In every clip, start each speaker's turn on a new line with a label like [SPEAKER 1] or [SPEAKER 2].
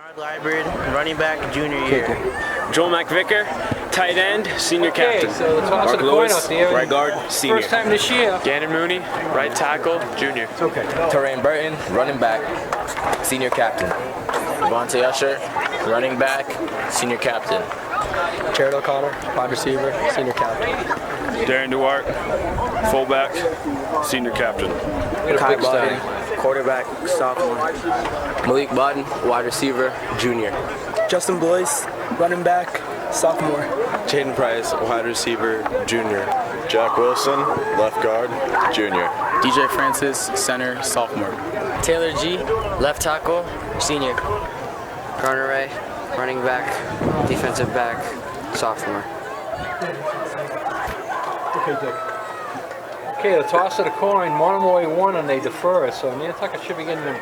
[SPEAKER 1] Library, running back, junior year.
[SPEAKER 2] Joel McVicker, tight end, senior captain.
[SPEAKER 3] So the toss of the coin out there.
[SPEAKER 2] Right guard, senior.
[SPEAKER 3] First time this year.
[SPEAKER 2] Gannon Mooney, right tackle, junior.
[SPEAKER 3] Okay.
[SPEAKER 4] Terrain Burton, running back, senior captain. Devontae Usher, running back, senior captain.
[SPEAKER 5] Jared O'Connor, wide receiver, senior captain.
[SPEAKER 6] Darren Duarte, fullback, senior captain.
[SPEAKER 4] Kai Bodden, quarterback, sophomore. Malik Bodden, wide receiver, junior.
[SPEAKER 5] Justin Boyce, running back, sophomore.
[SPEAKER 7] Jaden Price, wide receiver, junior. Jack Wilson, left guard, junior.
[SPEAKER 8] DJ Francis, center, sophomore.
[SPEAKER 9] Taylor G, left tackle, senior.
[SPEAKER 10] Garner Ray, running back, defensive back, sophomore.
[SPEAKER 3] Okay, Dick. Okay, the toss of the coin, Monomoy won and they defer, so Nantucket should be getting the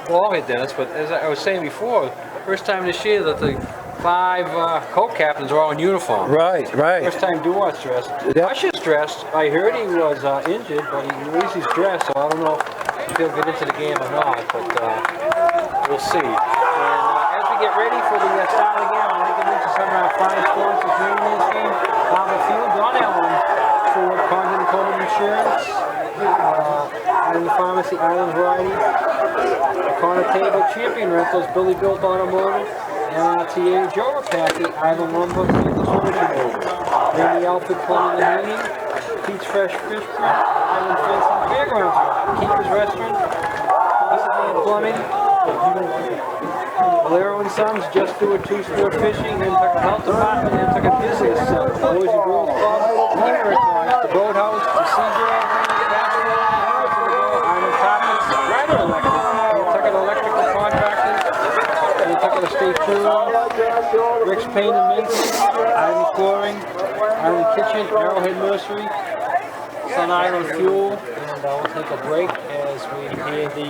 [SPEAKER 3] ball here, Dennis, but as I was saying before, first time this year that the 5 co-captains are all in uniform.
[SPEAKER 11] Right.
[SPEAKER 3] First time Duarte's dressed.
[SPEAKER 11] Yep.
[SPEAKER 3] Usher's dressed. I heard he was injured, but at least he's dressed, so I don't know if he'll get into the game or not, but we'll see. And as we get ready for the start of the game, I'll make a mention some of our fine sponsors here in this game. Albert Field, Don Allen, for Condon Coleman Insurance, Island Pharmacy, Island Variety, Connor Table, Champion Rentals, Billy Built Automotive, NRTA, Joe Rapacki, Island Lumber, People's Ocean, Randy Alfred Plumbing and Heating, Pete's Fresh Fish Print, Island Fencing, Fairgrounds, Keeper's Restaurant, Pasadena Plumbing, Valero and Sons, Just Do It Two-Sport Fishing, Nantucket Health Department, Nantucket Business Center, Boys and Girls Club, the Boathouse, the Seagull, Island Topics, Ryder Electric, Nantucket Electrical Contractors, Nantucket Estate Funeral, Rick's Paint and Mints, Ivy Flooring, Island Kitchen, Arrowhead Nursery, Sun Island Fuel, and we'll take a break as we hear the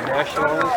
[SPEAKER 3] nationals.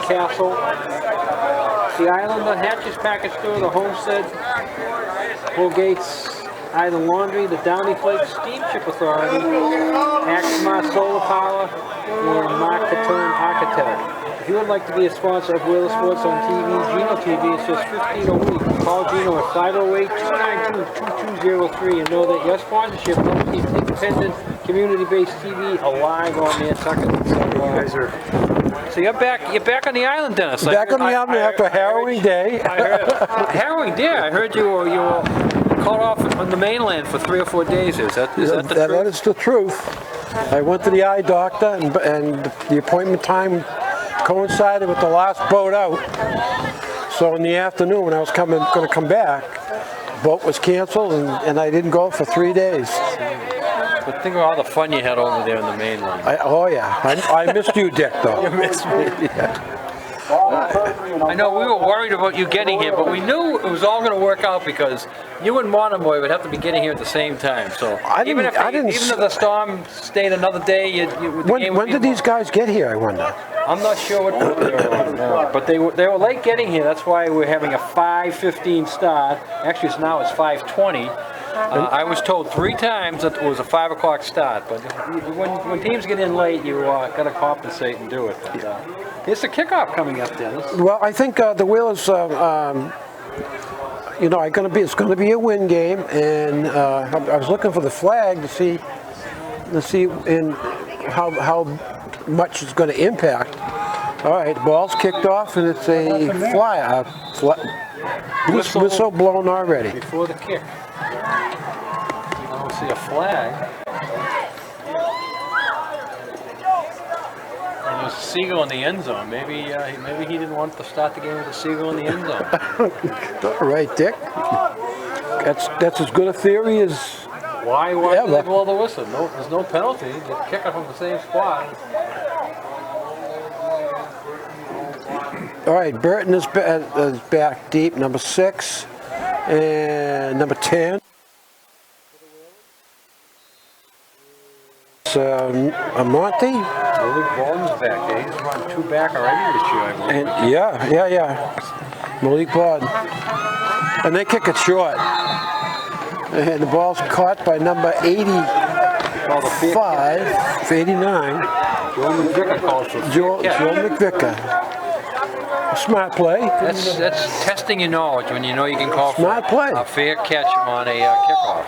[SPEAKER 3] Castle, the Islander, Hatches Package Store, the Homestead, Gates, Island Laundry, the Downey Flake Steamship Authority, Axmar Solar Power, and Mark Catone Architect. If you would like to be a sponsor of Wheeler Sports on TV, Gino TV, it's just $15 a week. Call Gino at 508-292-2203 and know that your sponsorship helps keep independent, community-based TV alive on Nantucket. So you're back on the island, Dennis.
[SPEAKER 11] Back on the island after a harrowing day.
[SPEAKER 3] Harrowing day. I heard you were caught off on the mainland for 3 or 4 days. Is that the truth?
[SPEAKER 11] That is the truth. I went to the eye doctor, and the appointment time coincided with the last boat out. So in the afternoon, when I was going to come back, the boat was canceled, and I didn't go for 3 days.
[SPEAKER 3] But think of all the fun you had over there in the mainland.
[SPEAKER 11] I missed you, Dick, though.
[SPEAKER 3] You missed me. I know we were worried about you getting here, but we knew it was all going to work out because you and Monomoy would have to be getting here at the same time. So even if the storm stayed another day,
[SPEAKER 11] when did these guys get here, I wonder?
[SPEAKER 3] I'm not sure what they were on now, but they were late getting here. That's why we're having a 5:15 start. Actually, now it's 5:20. I was told 3 times that it was a 5 o'clock start, but when teams get in late, you got to compensate and do it. But, it's a kickoff coming up, Dennis.
[SPEAKER 11] Well, I think the Whalers, you know, it's going to be a win game, and I was looking for the flag to see in how much it's going to impact. All right, ball's kicked off, and it's a fly. Whistle blown already.
[SPEAKER 3] Before the kick. I don't see a flag. And there's a seagull in the end zone. Maybe he didn't want to start the game with a seagull in the end zone.
[SPEAKER 11] All right, Dick. That's as good a theory as.
[SPEAKER 3] Why did they blow the whistle? No, there's no penalty. They kick up from the same spot.
[SPEAKER 11] All right, Burton is back deep, number 6, and number 10. It's Monty.
[SPEAKER 3] Malik Baldwin's back. Yeah, he's run 2 back already this year, I believe.
[SPEAKER 11] And yeah. Malik Baldwin. And they kick it short. And the ball's caught by number 85, 89.
[SPEAKER 3] Joe McVicker calls for
[SPEAKER 11] Joe McVicker. Smart play.
[SPEAKER 3] That's testing your knowledge when you know you can call
[SPEAKER 11] Smart play.
[SPEAKER 3] A fair catch on a kickoff.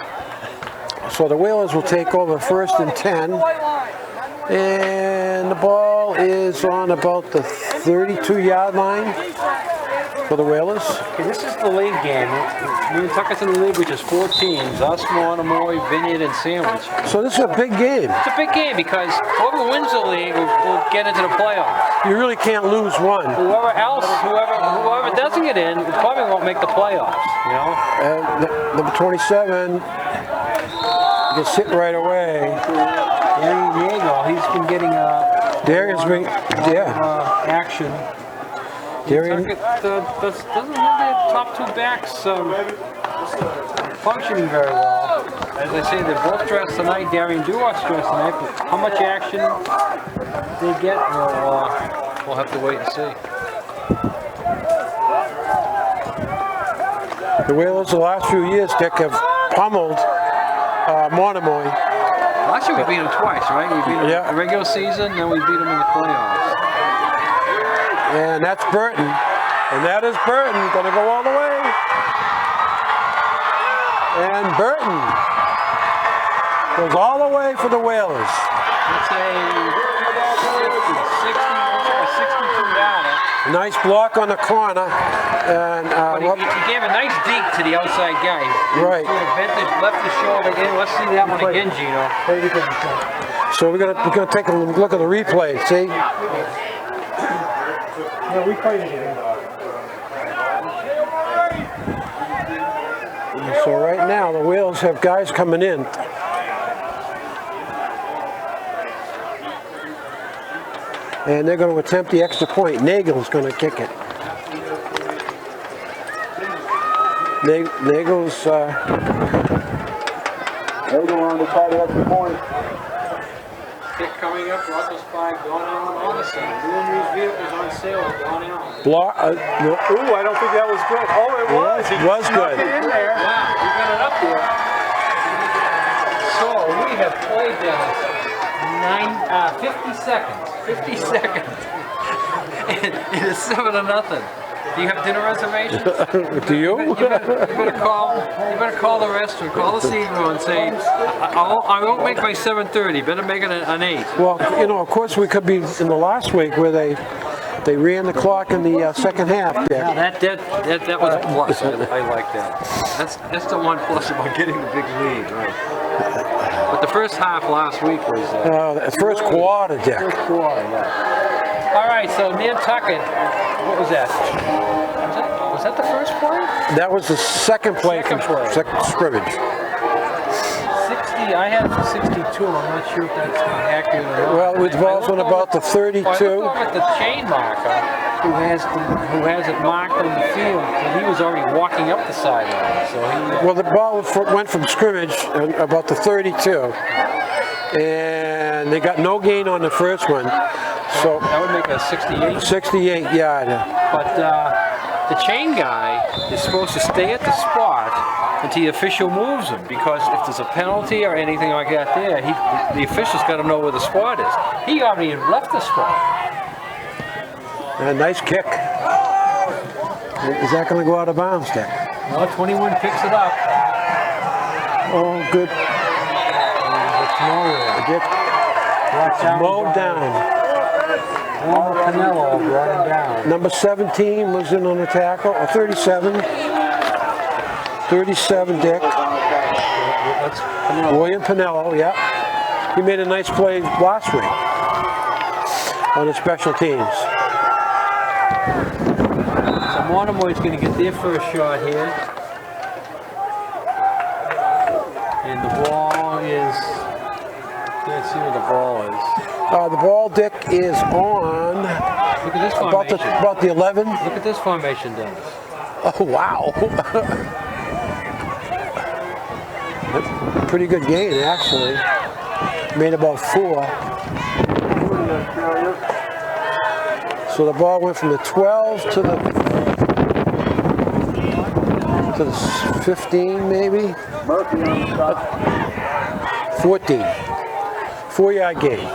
[SPEAKER 11] So the Whalers will take over 1st and 10. And the ball is on about the 32-yard line for the Whalers.
[SPEAKER 3] Okay, this is the league game. Nantucket's in the league, which is 4 teams. Us, Monomoy, Vineyard, and Sandwich.
[SPEAKER 11] So this is a big game.
[SPEAKER 3] It's a big game because whoever wins the league will get into the playoffs.
[SPEAKER 11] You really can't lose one.
[SPEAKER 3] Whoever doesn't get in probably won't make the playoffs, you know?
[SPEAKER 11] Number 27 gets hit right away.
[SPEAKER 3] He's been getting action. Nantucket doesn't have the top 2 backs functioning very well. As I say, they're both dressed tonight. Darian Duart's dressed tonight, but how much action they get, we'll have to wait and see.
[SPEAKER 11] The Whalers the last few years, Dick, have pummeled Monomoy.
[SPEAKER 3] Last year we beat them twice, right? We beat them in the regular season, then we beat them in the playoffs.
[SPEAKER 11] And that's Burton. And that is Burton, going to go all the way. And Burton goes all the way for the Whalers.
[SPEAKER 3] It's a 62-yarder.
[SPEAKER 11] Nice block on the corner. And
[SPEAKER 3] he gave a nice deke to the outside guy.
[SPEAKER 11] Right.
[SPEAKER 3] Left the shoulder in. Let's see that one again, Gino.
[SPEAKER 11] So we're gonna take a look at the replay. See.
[SPEAKER 5] Yeah, we played it.
[SPEAKER 11] So right now the Whalers have guys coming in. And they're going to attempt the extra point. Nagel's going to kick it. Nagel's
[SPEAKER 5] Nagel on to try the extra point.
[SPEAKER 3] Kick coming up, Russell's flag, Don Allen on the scene. New used vehicles on sale with Don Allen.
[SPEAKER 11] Block. No.
[SPEAKER 5] Ooh, I don't think that was good. Oh, it was.
[SPEAKER 11] It was good.
[SPEAKER 5] In there.
[SPEAKER 3] Wow, he got it up there. So we have played Dennis 50 seconds. 50 seconds. And it is 7-0. Do you have dinner reservations?
[SPEAKER 11] Do you?
[SPEAKER 3] You better call the restaurant, call the seat room and say, I won't make my 7:30. Better make it an 8.
[SPEAKER 11] Well, you know, of course, we could be in the last week where they ran the clock in the second half.
[SPEAKER 3] Yeah, that was a plus. I like that. That's the one plus about getting the big lead, right? But the first half last week was
[SPEAKER 11] first quarter, Dick.
[SPEAKER 3] First quarter, yeah. All right, so Nantucket, what was that? Was that the first play?
[SPEAKER 11] That was the second play from second scrimmage.
[SPEAKER 3] 60, I had 62. I'm not sure if that's accurate or not.
[SPEAKER 11] Well, it was on about the 32.
[SPEAKER 3] I looked over at the chain marker who has it marked on the field, and he was already walking up the sideline. So
[SPEAKER 11] well, the ball went from scrimmage about the 32, and they got no gain on the first one. So
[SPEAKER 3] that would make a 68.
[SPEAKER 11] 68 yarder.
[SPEAKER 3] But the chain guy is supposed to stay at the spot until the official moves him, because if there's a penalty or anything like that there, the official's got to know where the spot is. He already left the spot.
[SPEAKER 11] Nice kick. Is that going to go out of bounds, Dick?
[SPEAKER 3] No, 21 picks it up.
[SPEAKER 11] Oh, good. Dick mowed down.
[SPEAKER 3] Canelo running down.
[SPEAKER 11] Number 17 was in on the tackle. 37. 37, Dick. William Pinello, yeah. He made a nice play last week on the special teams.
[SPEAKER 3] So Monomoy's going to get their first shot here. And the ball is, let's see where the ball is.
[SPEAKER 11] The ball, Dick, is on
[SPEAKER 3] Look at this formation.
[SPEAKER 11] about the 11.
[SPEAKER 3] Look at this formation, Dennis.
[SPEAKER 11] Oh, wow. Pretty good gain, actually. Made about 4. So the ball went from the 12 to the 15, maybe? 14. 4-yard gain.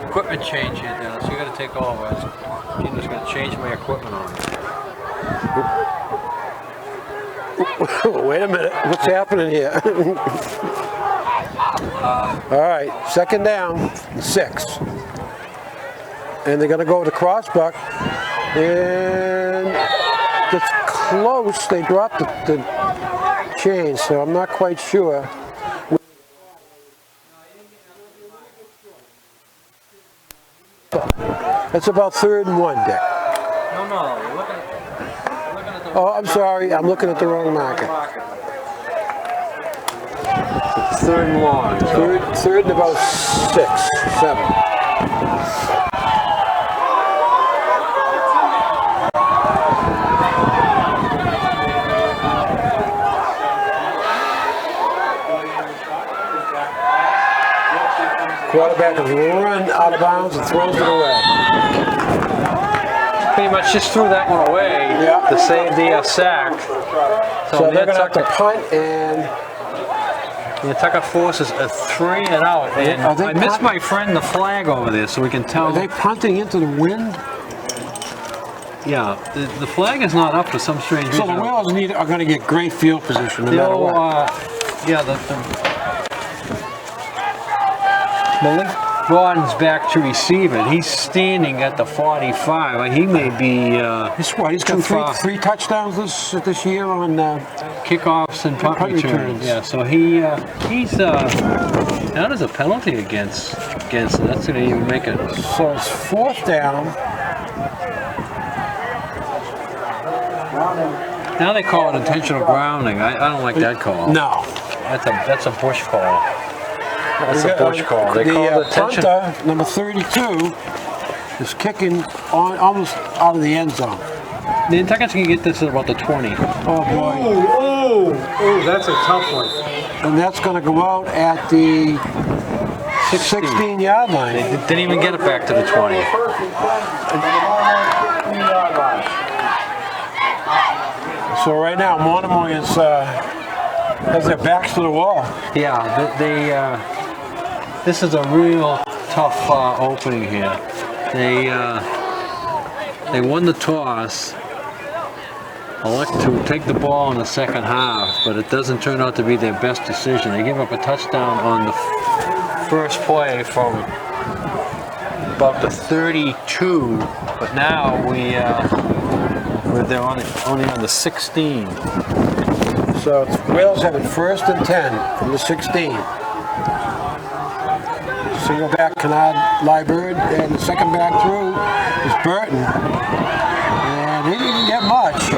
[SPEAKER 3] Equipment change here, Dennis. You got to take over. I'm just going to change my equipment on.
[SPEAKER 11] Wait a minute. What's happening here? All right, second down, 6. And they're going to go to crossbuck. And it's close. They dropped the chain, so I'm not quite sure. It's about 3rd and 1, Dick.
[SPEAKER 3] No, you're looking at the
[SPEAKER 11] Oh, I'm sorry. I'm looking at the wrong marker.
[SPEAKER 3] 3rd and 1.
[SPEAKER 11] Third and about 6, 7. Quarterback has run out of bounds and throws it away.
[SPEAKER 3] Pretty much just threw that one away to save the sack.
[SPEAKER 11] So they're going to have to punt, and
[SPEAKER 3] Nantucket forces a 3 and out. And I missed my friend the flag over there, so we can tell.
[SPEAKER 11] Are they punting into the wind?
[SPEAKER 3] Yeah, the flag is not up for some strange reason.
[SPEAKER 11] So the Whales are going to get great field position no matter what.
[SPEAKER 3] Malik Gordon's back to receive it. He's standing at the 45. He may be.
[SPEAKER 11] He's got three touchdowns this year on
[SPEAKER 3] kickoffs and punt returns. Yeah, so he's now there's a penalty against it. That's going to even make it.
[SPEAKER 11] So it's 4th down.
[SPEAKER 3] Now they call it intentional grounding. I don't like that call.
[SPEAKER 11] No,
[SPEAKER 3] that's a Bush call. That's a Bush call. They call it
[SPEAKER 11] punter, number 32, is kicking almost out of the end zone.
[SPEAKER 3] Nantucket's going to get this at about the 20.
[SPEAKER 11] Oh, boy.
[SPEAKER 3] Oh, that's a tough one.
[SPEAKER 11] And that's going to go out at the 16-yard line.
[SPEAKER 3] They didn't even get it back to the 20.
[SPEAKER 11] So right now, Monomoy has their backs to the wall.
[SPEAKER 3] Yeah, this is a real tough opening here. They won the toss, elect to take the ball in the second half, but it doesn't turn out to be their best decision. They give up a touchdown on the first play from about the 32, but now they're only on the 16.
[SPEAKER 11] So Wales have it 1st and 10 from the 16. Single back Kennard Liebert, and the second back through is Burton. And he didn't get much.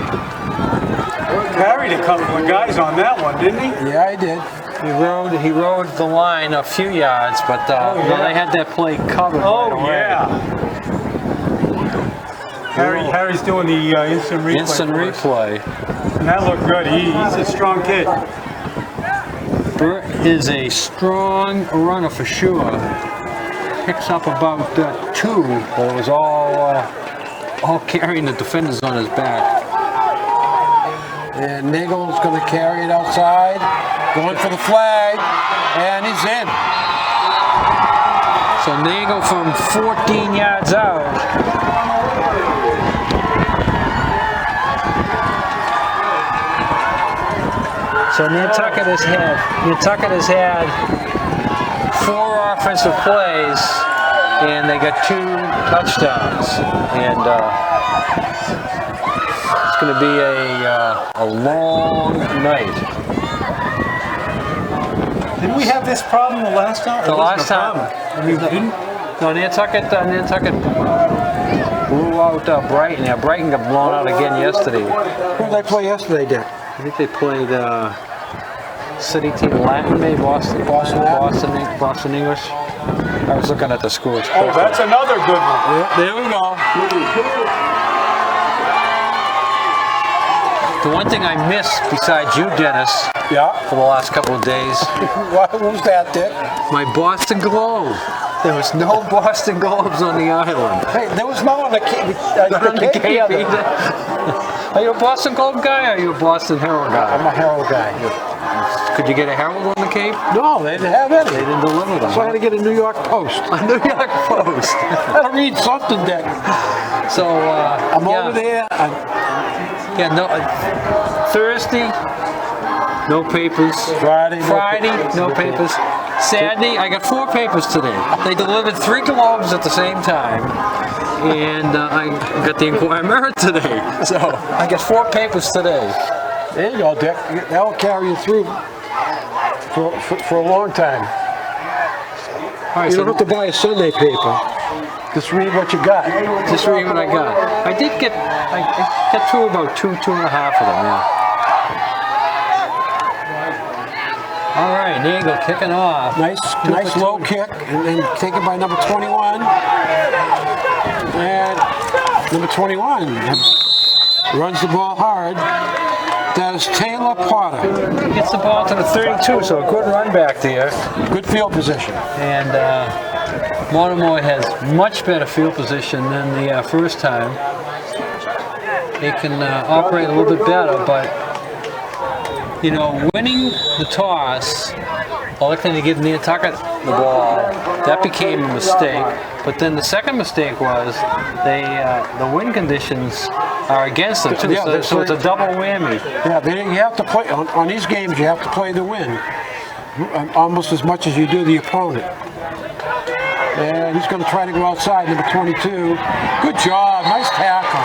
[SPEAKER 12] Carried a couple of guys on that one, didn't he?
[SPEAKER 11] Yeah, he did.
[SPEAKER 3] He rode the line a few yards, but they had that play covered.
[SPEAKER 12] Oh,
[SPEAKER 3] right away.
[SPEAKER 12] yeah. Harry's doing the instant replay.
[SPEAKER 3] Instant replay.
[SPEAKER 12] And that looked good. He's a strong kid.
[SPEAKER 3] Burt is a strong runner for sure. picks up about 2, but it was all carrying the defenders on his back.
[SPEAKER 11] And Nagel's going to carry it outside, going for the flag, and he's in.
[SPEAKER 3] So Nagel from 14 yards out. So Nantucket has had 4 offensive plays, and they got 2 touchdowns. And it's going to be a long night.
[SPEAKER 12] Didn't we have this problem the last time?
[SPEAKER 3] The last time.
[SPEAKER 12] I mean, didn't?
[SPEAKER 3] No, Nantucket blew out Brighton. Yeah, Brighton got blown out again yesterday.
[SPEAKER 11] Who did they play yesterday, Dick?
[SPEAKER 3] I think they played City Team Latin, maybe Boston English. I was looking at the scores.
[SPEAKER 12] Oh, that's another good one.
[SPEAKER 11] Yeah, there we go.
[SPEAKER 3] The one thing I missed besides you, Dennis, for the last couple of days.
[SPEAKER 11] What was that, Dick?
[SPEAKER 3] My Boston Globe. There was no Boston Globes on the island.
[SPEAKER 11] Hey, there was no on the Cape.
[SPEAKER 3] Either. Are you a Boston Globe guy or are you a Boston Herald guy?
[SPEAKER 11] I'm a Herald guy.
[SPEAKER 3] Could you get a Herald on the Cape?
[SPEAKER 11] No, they didn't have any.
[SPEAKER 3] They didn't deliver them.
[SPEAKER 11] So I had to get a New York Post.
[SPEAKER 3] A New York Post.
[SPEAKER 11] I had to read something, Dick.
[SPEAKER 3] So
[SPEAKER 11] I'm over there.
[SPEAKER 3] Thursday, no papers.
[SPEAKER 11] Friday,
[SPEAKER 3] no papers. Saturday, I got 4 papers today. They delivered 3 globes at the same time, and I got the Inquirer Mirror today. So I got 4 papers today.
[SPEAKER 11] There you go, Dick. That will carry you through for a long time.
[SPEAKER 3] Right,
[SPEAKER 11] you don't have to buy a Sunday paper. Just read what you got.
[SPEAKER 3] Just read what I got. I get through about 2.5 of them, yeah. All right, Nagel kicking off.
[SPEAKER 11] Nice low kick, and then taken by number 21. And number 21 runs the ball hard. That is Taylor Potter.
[SPEAKER 3] Gets the ball to the 32, so a good run back there.
[SPEAKER 11] Good field position.
[SPEAKER 3] And Monomoy has much better field position than the first time. They can operate a little bit better, but you know, winning the toss, electing to give Nantucket the ball, that became a mistake. But then the second mistake was the wind conditions are against them too,
[SPEAKER 11] Yeah,
[SPEAKER 3] so it's a double whammy.
[SPEAKER 11] Yeah, you have to play on these games. You have to play the wind almost as much as you do the opponent. And he's going to try to go outside, number 22. Good job, nice tackle.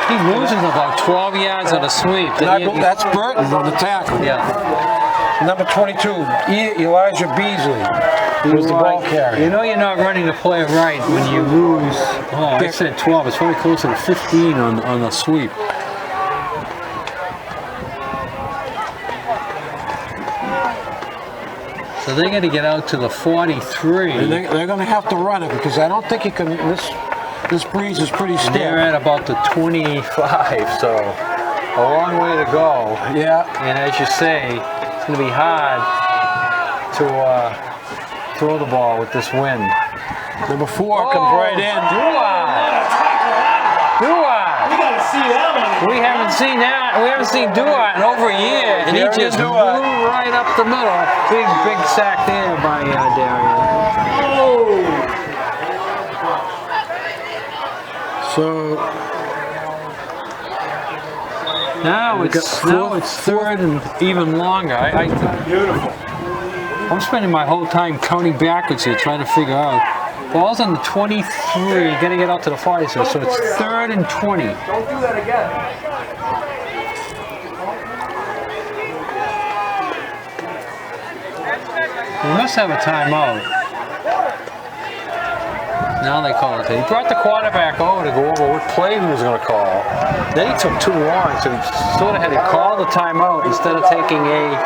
[SPEAKER 3] He loses about 12 yards on a sweep.
[SPEAKER 11] That's Burton on the tackle.
[SPEAKER 3] Yeah.
[SPEAKER 11] Number 22, Elijah Beasley. He was the ball carrier.
[SPEAKER 3] You know you're not running the play right when you lose. Oh, I said 12. It's probably closer to 15 on the sweep. So they're going to get out to the 43.
[SPEAKER 11] And they're going to have to run it because I don't think you can. This breeze is pretty stiff.
[SPEAKER 3] They're at about the 25, so a long way to go.
[SPEAKER 11] Yeah.
[SPEAKER 3] And as you say, it's going to be hard to throw the ball with this wind.
[SPEAKER 11] Number 4 comes right in.
[SPEAKER 3] Duat.
[SPEAKER 12] We gotta see that one.
[SPEAKER 3] We haven't seen that. We haven't seen Duat in over a year, and he just blew right up the middle. Big sack there by Darian.
[SPEAKER 11] So
[SPEAKER 3] now it's third and even longer.
[SPEAKER 12] Beautiful.
[SPEAKER 3] I'm spending my whole time counting backwards here, trying to figure out. Ball's on the 23, gotta get out to the 40, so it's 3rd and 20.
[SPEAKER 12] Don't do that again.
[SPEAKER 3] We must have a timeout. Now they call it. He brought the quarterback over to go over what play he was going to call. Then he took too long, so he sort of had to call the timeout instead of taking a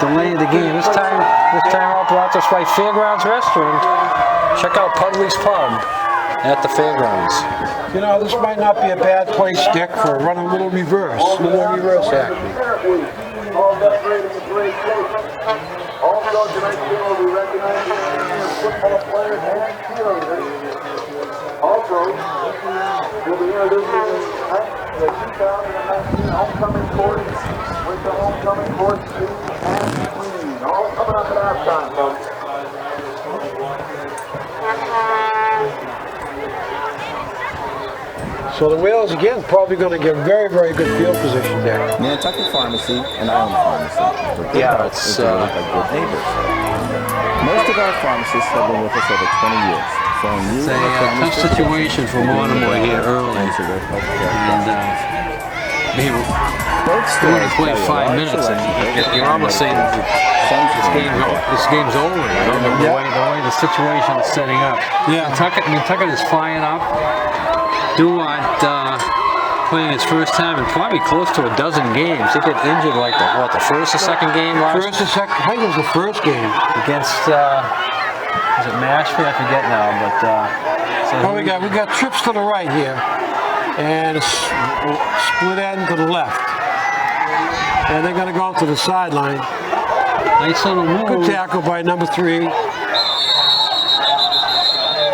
[SPEAKER 3] delay of the game. This timeout brought us by Fairgrounds Restaurant. Check out Pudley's Pub at the Fairgrounds.
[SPEAKER 11] you know, this might not be a bad place, Dick, for running a little reverse. A little reverse action.
[SPEAKER 13] Also, tonight's game will be recognizing football players and cheerleaders. Also, we'll be introducing the 2019 homecoming court with the homecoming court king and queen. All coming up at halftime, folks.
[SPEAKER 11] So the Whales again probably going to get very, very good field position there.
[SPEAKER 14] Nantucket Pharmacy and I own pharmacy.
[SPEAKER 8] Yeah, it's
[SPEAKER 14] like good neighbors. Most of our pharmacists have been with us over 20 years. So
[SPEAKER 3] it's a tough situation for Monomoy here early. And we only played 5 minutes, and you're almost saying this game's over. You know, the way the situation is setting up.
[SPEAKER 11] Yeah.
[SPEAKER 3] Nantucket is flying up. Duart playing his first time in probably close to a dozen games. He got injured like the first or second game last?
[SPEAKER 11] First or second? I think it was the first game
[SPEAKER 3] against. Is it Nashville? I forget now, but.
[SPEAKER 11] So we got trips to the right here, and a split end to the left, and they're going to go to the sideline.
[SPEAKER 3] Nice little move.
[SPEAKER 11] Good tackle by number 3.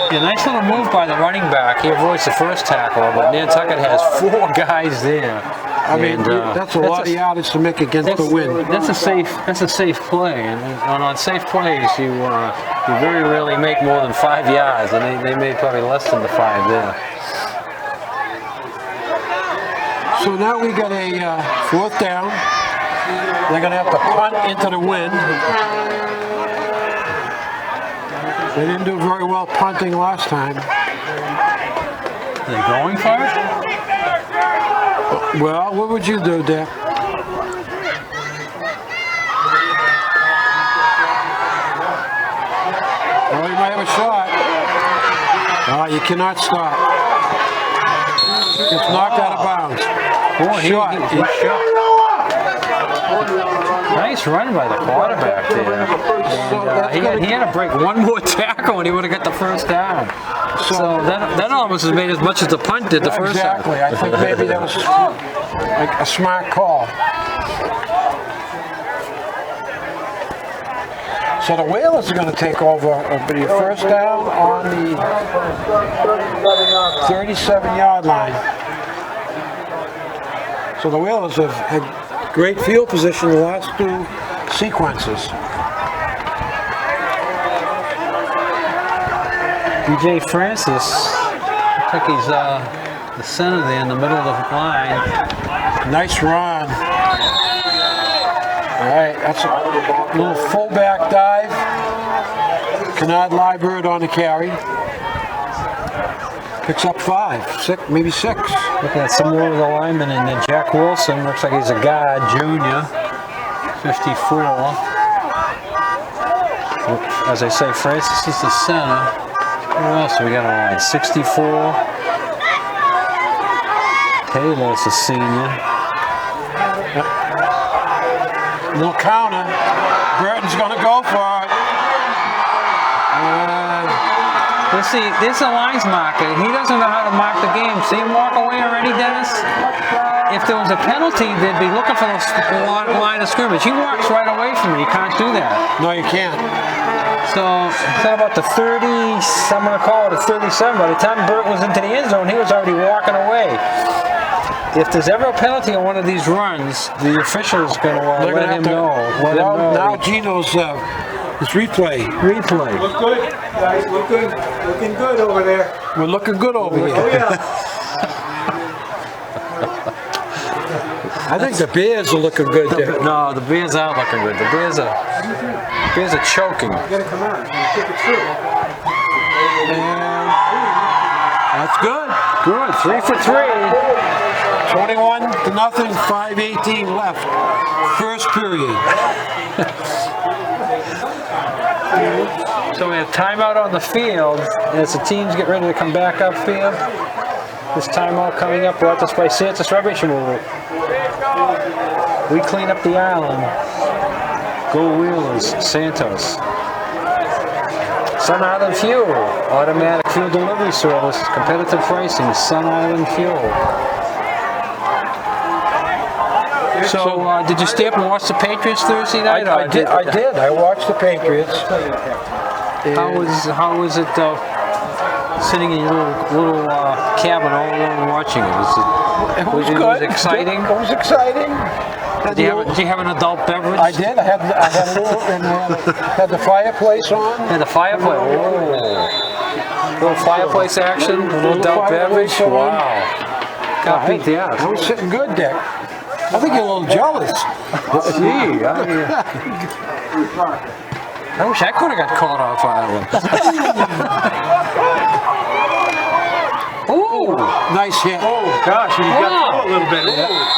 [SPEAKER 3] Yeah, nice little move by the running back. He avoids the first tackle, but Nantucket has 4 guys there.
[SPEAKER 11] I mean, that's a lot of yardage to make against the wind.
[SPEAKER 3] That's a safe play, and on safe plays, you very rarely make more than 5 yards, and they made probably less than the 5 there.
[SPEAKER 11] So now we got a 4th down. They're going to have to punt into the wind. They didn't do very well punting last time.
[SPEAKER 3] Are they going for it?
[SPEAKER 11] Well, what would you do, Dick? Oh, you might have a shot. Oh, you cannot stop. It's knocked out of bounds.
[SPEAKER 3] Boy, he shot. Nice run by the quarterback there. And, he had to break one more tackle and he would have got the first down. So that almost has made as much as the punt did the first time.
[SPEAKER 11] Exactly. I think maybe that was like a smart call. So the Whalers are going to take over the first down on the 37-yard line. So the Whalers have had great field position the last 2 sequences.
[SPEAKER 3] DJ Francis, I think he's the center there in the middle of the line.
[SPEAKER 11] Nice run. All right, that's a little fullback dive. Kennard Liebert on the carry. Picks up 5, 6, maybe 6.
[SPEAKER 3] Looking at some more of the linemen, and then Jack Wilson looks like he's a guard, junior, 54. As I say, Francis is the center. Who else we got on the line? 64. Taylor's a senior.
[SPEAKER 11] Little counter. Burton's going to go for it.
[SPEAKER 3] There's a lines marker. He doesn't know how to mark the game. See him walk away already, Dennis? If there was a penalty, they'd be looking for the line of scrimmage. He walks right away from it. You can't do that.
[SPEAKER 11] No, you can't.
[SPEAKER 3] So it's not about the 30, I'm going to call it a 37. By the time Burton was into the end zone, he was already walking away. If there's ever a penalty on one of these runs, the official's going to let him know.
[SPEAKER 11] Now Gino's it's replay.
[SPEAKER 12] Look good, guys. Looking good over there.
[SPEAKER 11] We're looking good over here.
[SPEAKER 12] Oh yeah.
[SPEAKER 11] I think the Bears are looking good there.
[SPEAKER 3] No, the Bears aren't looking good. The Bears are choking.
[SPEAKER 12] You gotta come out. You kick it through.
[SPEAKER 11] And that's good.
[SPEAKER 3] Good. 3 for 3.
[SPEAKER 11] 21-0, 5:18 left. First period.
[SPEAKER 3] So we have timeout on the field as the teams get ready to come back upfield. This timeout coming up brought to us by Santa's Rubbish Removal. We clean up the island. Go Wheelers, Santos. Sun Island Fuel, automatic fuel delivery service, competitive pricing, Sun Island Fuel. So, did you stay up and watch the Patriots Thursday night?
[SPEAKER 11] I did. I watched the Patriots.
[SPEAKER 3] How was it sitting in your little cabin all alone watching it? Was it exciting?
[SPEAKER 11] It was exciting.
[SPEAKER 3] Did you have an adult beverage?
[SPEAKER 11] I did. I had a little, and had the fireplace on.
[SPEAKER 3] Had the fireplace. Oh. Little fireplace action, a little adult beverage. Wow. Can't beat that.
[SPEAKER 11] I was sitting good, Dick. I think you're a little jealous.
[SPEAKER 3] Gee, I wish I could have got caught off on that one. Ooh,
[SPEAKER 11] nice hit.
[SPEAKER 12] Oh gosh, you got through a little bit.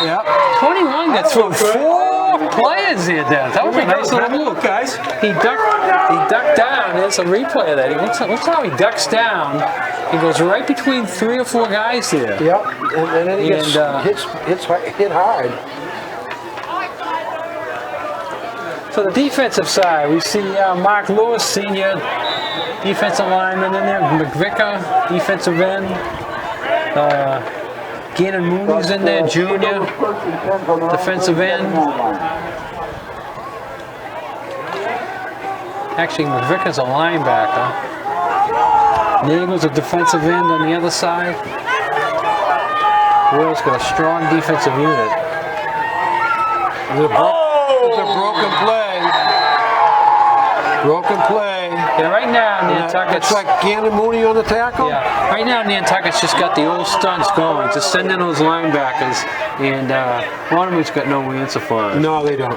[SPEAKER 11] Yeah.
[SPEAKER 3] 21 got through 4 players here, Dennis. That was a nice little move,
[SPEAKER 12] guys.
[SPEAKER 3] He ducked down. There's a replay of that. Watch how he ducks down. He goes right between 3 or 4 guys here.
[SPEAKER 11] Yep, and then he gets hit hard.
[SPEAKER 3] For the defensive side, we see Mark Lewis, senior defensive lineman in there. McVicker, defensive end. Gannon Mooney's in there, junior defensive end. Actually, McVicker's a linebacker. Nagel's a defensive end on the other side. Will's got a strong defensive unit.
[SPEAKER 11] It's a broken play. Broken play.
[SPEAKER 3] Yeah, right now Nantucket's...
[SPEAKER 11] It's like Gannon Mooney on the tackle?
[SPEAKER 3] Yeah, right now Nantucket's just got the old stunts going. Just send in those linebackers, and Monomoy's got no answer for it.
[SPEAKER 11] No, they don't.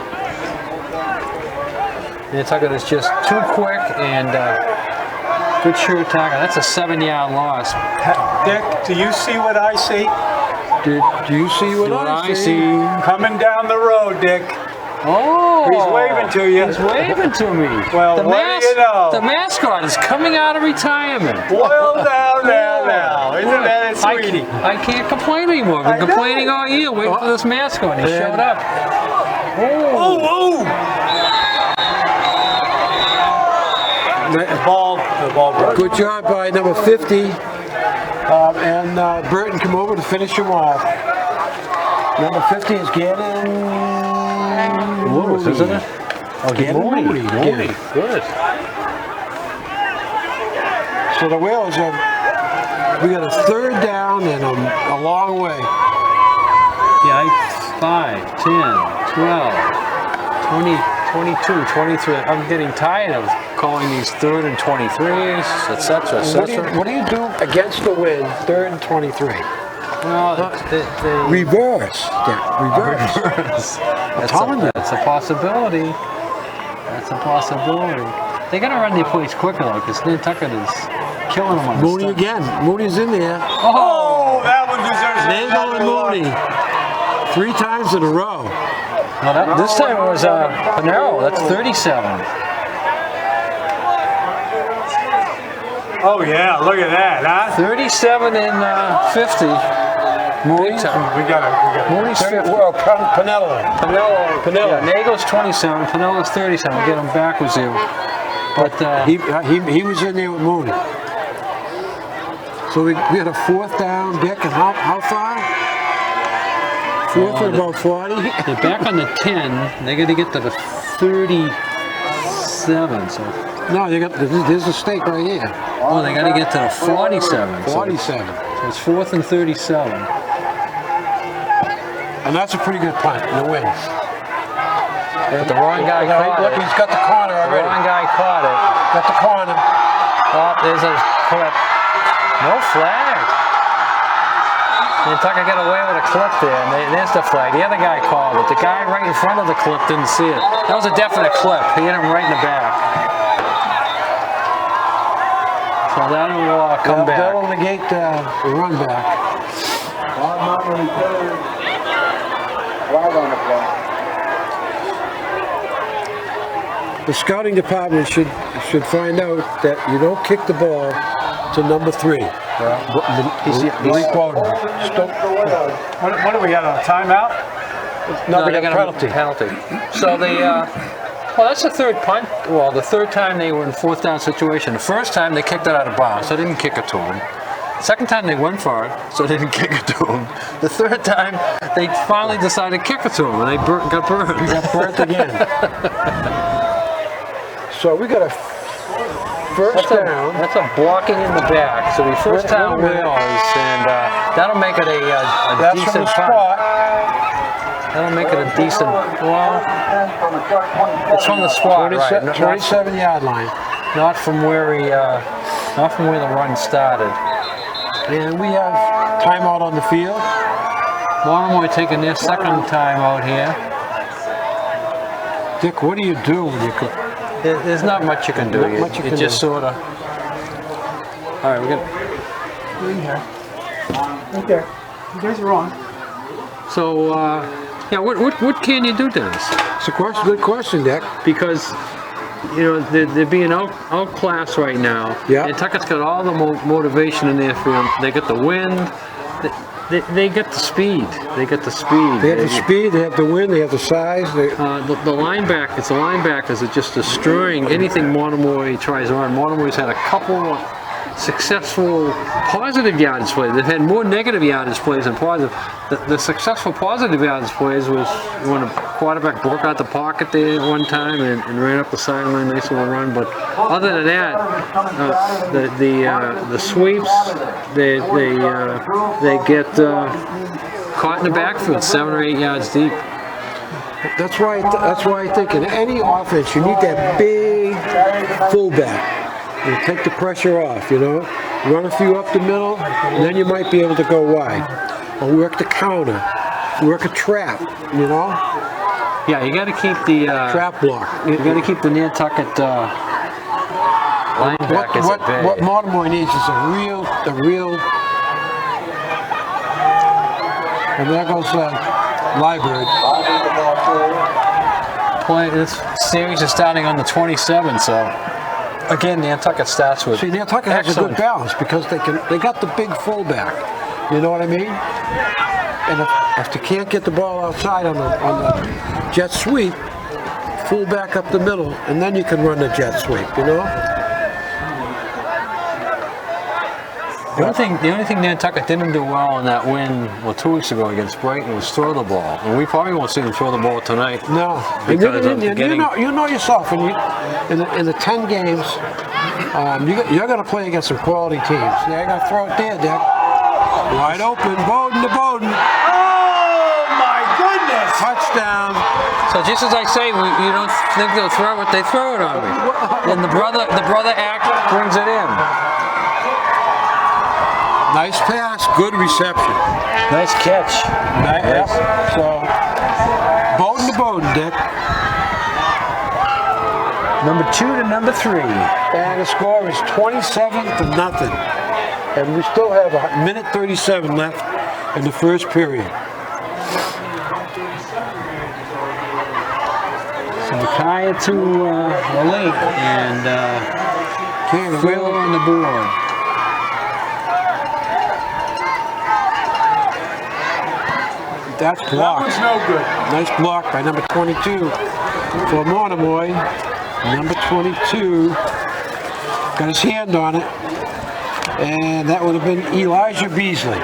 [SPEAKER 3] Nantucket is just too quick and good sure tackle. That's a 7-yard loss.
[SPEAKER 12] Dick, do you see what I see?
[SPEAKER 11] Do you see what I see?
[SPEAKER 12] Coming down the road, Dick.
[SPEAKER 3] Oh!
[SPEAKER 12] He's waving to you.
[SPEAKER 3] He's waving to me.
[SPEAKER 12] Well, what do you know?
[SPEAKER 3] The mascot is coming out of retirement.
[SPEAKER 12] Well, now. Isn't that a sweetie?
[SPEAKER 3] I can't complain anymore. I've been complaining all year waiting for this mascot. He showed up.
[SPEAKER 12] Oh! The ball broke.
[SPEAKER 11] Good job by number 50. And Burton come over to finish him off. Number 50 is Gannon
[SPEAKER 3] Lewis, isn't it?
[SPEAKER 11] Oh, Gannon Mooney.
[SPEAKER 3] Good.
[SPEAKER 11] So the Whales we got a 3rd down and a long way.
[SPEAKER 3] Yeah, 5, 10, 12, 20, 22, 23. I'm getting tired of calling these 3rd and 23s, etc., etc.
[SPEAKER 11] What do you do against the wind, 3rd and 23?
[SPEAKER 3] Well,
[SPEAKER 11] reverse. Yeah, reverse.
[SPEAKER 3] That's a possibility. That's a possibility. They got to run their plays quicker though, because Nantucket is killing them on
[SPEAKER 11] Mooney again. Mooney's in there.
[SPEAKER 12] Oh, that one deserves
[SPEAKER 11] Nagel and Mooney. 3 times in a row.
[SPEAKER 3] No, this time it was Panero. That's 37.
[SPEAKER 12] Oh yeah, look at that, huh?
[SPEAKER 3] 37 and 50. Mooney.
[SPEAKER 12] We got
[SPEAKER 3] Mooney's 50.
[SPEAKER 11] Well, Pinello.
[SPEAKER 3] Yeah, Nagel's 27. Pinella's 37. Get him backwards here. But
[SPEAKER 11] he was in there with Mooney. So we had a 4th down, Dick, and how far? 4th and about 40.
[SPEAKER 3] They're back on the 10. They got to get to the 37. So.
[SPEAKER 11] No, there's a stake right here.
[SPEAKER 3] Oh, they got to get to the 47.
[SPEAKER 11] 47.
[SPEAKER 3] So it's 4th and 37.
[SPEAKER 11] And that's a pretty good punt in the wind.
[SPEAKER 3] But the wrong guy caught it.
[SPEAKER 11] Look, he's got the corner already.
[SPEAKER 3] The wrong guy caught it.
[SPEAKER 11] Got the corner.
[SPEAKER 3] Oh, there's a clip. No flag. Nantucket got away with a clip there, and there's the flag. The other guy called it. The guy right in front of the clip didn't see it. That was a definite clip. He hit him right in the back. So that'll come back.
[SPEAKER 11] That'll negate the run back. The scouting department should find out that you don't kick the ball to number 3.
[SPEAKER 12] What do we got, a timeout?
[SPEAKER 3] No, they got a penalty. So well, that's the 3rd punt. Well, the 3rd time they were in 4th down situation. The first time they kicked it out of bounds, so they didn't kick it to him. Second time they went for it, so they didn't kick it to him. The third time, they finally decided to kick it to him, and they got burned.
[SPEAKER 11] He got burnt again. So we got a first down.
[SPEAKER 3] That's a blocking in the back. So we first down Wales, and that'll make it a decent punt. That'll make it a decent. Well, it's from the spot, right?
[SPEAKER 11] 27-yard line.
[SPEAKER 3] Not from where not from where the run started.
[SPEAKER 11] And we have timeout on the field.
[SPEAKER 3] Monomoy taking their second timeout here.
[SPEAKER 11] Dick, what do you do when you cook?
[SPEAKER 3] There's not much you can do. You just sort of. All right, we're gonna.
[SPEAKER 12] We're in here. Right there. You guys are on.
[SPEAKER 3] So, yeah, what can you do, Dennis?
[SPEAKER 11] It's a good question, Dick.
[SPEAKER 3] Because, you know, they're being outclassed right now.
[SPEAKER 11] Yeah.
[SPEAKER 3] Nantucket's got all the motivation in their field. They got the wind. They get the speed. They get the speed.
[SPEAKER 11] They have the speed. They have the wind. They have the size.
[SPEAKER 3] The linebackers are just destroying anything Monomoy tries on. Monomoy's had a couple successful positive yardage plays. They've had more negative yardage plays than positive. The successful positive yardage plays was when a quarterback broke out the pocket there one time and ran up the sideline, nice little run. But other than that, the sweeps, they get caught in the backfield 7 or 8 yards deep.
[SPEAKER 11] That's why I think in any offense you need that big fullback. You take the pressure off, you know, run a few up the middle, and then you might be able to go wide. Or work the counter, work a trap, you know?
[SPEAKER 3] Yeah, you got to keep the
[SPEAKER 11] trap block.
[SPEAKER 3] You got to keep the Nantucket linebackers at bay.
[SPEAKER 11] What Monomoy needs is a real, and there goes Liebert.
[SPEAKER 3] This series is starting on the 27th, so. Again, Nantucket starts with.
[SPEAKER 11] See, Nantucket has a good balance because they got the big fullback. You know what I mean? And if they can't get the ball outside on the jet sweep, fullback up the middle, and then you can run the jet sweep. You know.
[SPEAKER 3] The only thing Nantucket didn't do well in that win, 2 weeks ago against Brighton, was throw the ball, and we probably won't see them throw the ball tonight.
[SPEAKER 11] No,
[SPEAKER 3] because
[SPEAKER 11] you know yourself, and in the 10 games, you're going to play against some quality teams. They're going to throw it there, Dick. Wide open, Bowden to Bowden.
[SPEAKER 12] Oh my goodness!
[SPEAKER 11] Touchdown.
[SPEAKER 3] So just as I say, you don't think they'll throw it, they throw it on me. And the brother act brings it in.
[SPEAKER 11] Nice pass, good reception.
[SPEAKER 3] Nice catch.
[SPEAKER 11] Nice. So, Bowden to Bowden, Dick.
[SPEAKER 3] Number 2 to number 3.
[SPEAKER 11] And the score is 27-0. And we still have a minute 37 left in the first period.
[SPEAKER 3] So Micaiah to Lake and Wheeler on the board.
[SPEAKER 11] That's blocked.
[SPEAKER 12] That was no good.
[SPEAKER 11] Nice block by number 22 for Monomoy. Number 22 got his hand on it, and that would have been Elijah Beasley.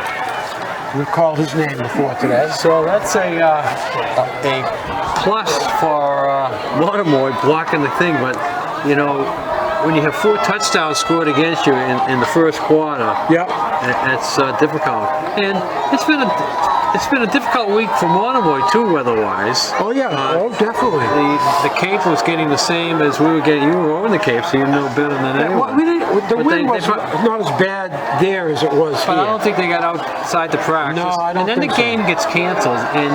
[SPEAKER 11] We've called his name before today.
[SPEAKER 3] So that's a plus for Monomoy blocking the thing, but you know, when you have 4 touchdowns scored against you in the first quarter,
[SPEAKER 11] yep,
[SPEAKER 3] it's difficult. And it's been a difficult week for Monomoy too, weather-wise.
[SPEAKER 11] Oh yeah, definitely.
[SPEAKER 3] The Cape was getting the same as we were getting. You were over the Cape, so you know better than anyone.
[SPEAKER 11] The wind was not as bad there as it was
[SPEAKER 3] but
[SPEAKER 11] here.
[SPEAKER 3] I don't think they got outside the practice.
[SPEAKER 11] No, I don't
[SPEAKER 3] And then
[SPEAKER 11] think
[SPEAKER 3] the game gets canceled, and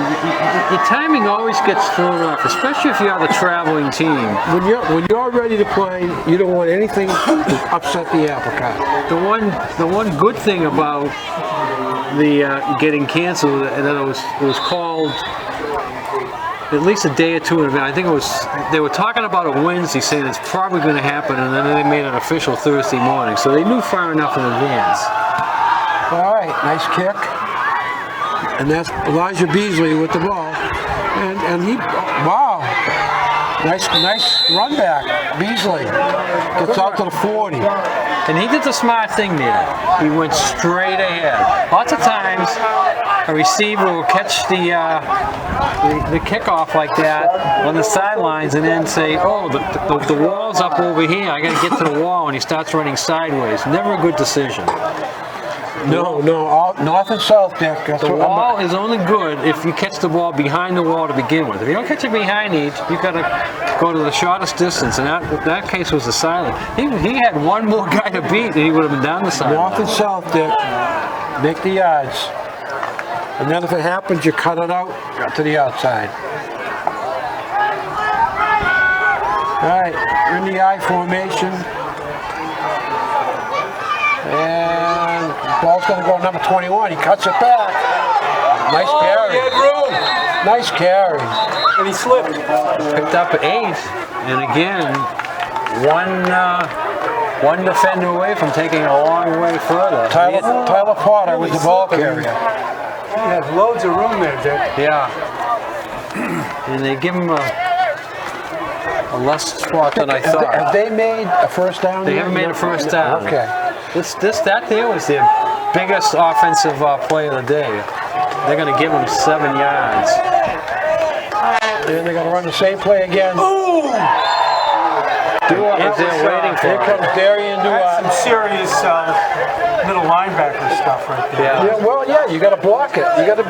[SPEAKER 3] the timing always gets thrown off, especially if you're the traveling team.
[SPEAKER 11] When you're ready to play, you don't want anything to upset the apple cart.
[SPEAKER 3] The one good thing about the getting canceled, and then it was called at least a day or two in advance. I think they were talking about it Wednesday, saying it's probably going to happen, and then they made it official Thursday morning. So they knew far enough in advance.
[SPEAKER 11] All right, nice kick, and that's Elijah Beasley with the ball, and he, wow, Nice run back. Beasley gets out to the 40.
[SPEAKER 3] And he did the smart thing there. He went straight ahead. Lots of times, a receiver will catch the kickoff like that on the sidelines and then say, oh, the wall's up over here. I got to get to the wall, and he starts running sideways. Never a good decision.
[SPEAKER 11] No, north and south, Dick.
[SPEAKER 3] The wall is only good if you catch the ball behind the wall to begin with. If you don't catch it behind it, you've got to go to the shortest distance, and that case was the silent. He had one more guy to beat, and he would have been down the sideline.
[SPEAKER 11] North and south, Dick. Make the yards. And then if it happens, you cut it out to the outside. All right, we're in the I formation. And the ball's going to go number 21. He cuts it back. Nice carry.
[SPEAKER 12] He had room.
[SPEAKER 11] Nice carry.
[SPEAKER 12] And he slipped.
[SPEAKER 3] Picked up 8. And again, one defender away from taking a long way further.
[SPEAKER 11] Tyler Potter was the ball carrier.
[SPEAKER 12] He has loads of room there, Dick.
[SPEAKER 3] Yeah. And they give him a less spot than I thought.
[SPEAKER 11] Have they made a first down?
[SPEAKER 3] They haven't made a first down.
[SPEAKER 11] Okay.
[SPEAKER 3] That there was their biggest offensive play of the day. They're going to give him 7 yards.
[SPEAKER 11] And they're going to run the same play again.
[SPEAKER 12] Ooh!
[SPEAKER 3] If they're waiting for
[SPEAKER 11] Here comes Darian Duat.
[SPEAKER 12] Some serious middle linebacker stuff right there.
[SPEAKER 11] Yeah, well, yeah, you got to block it. You got to.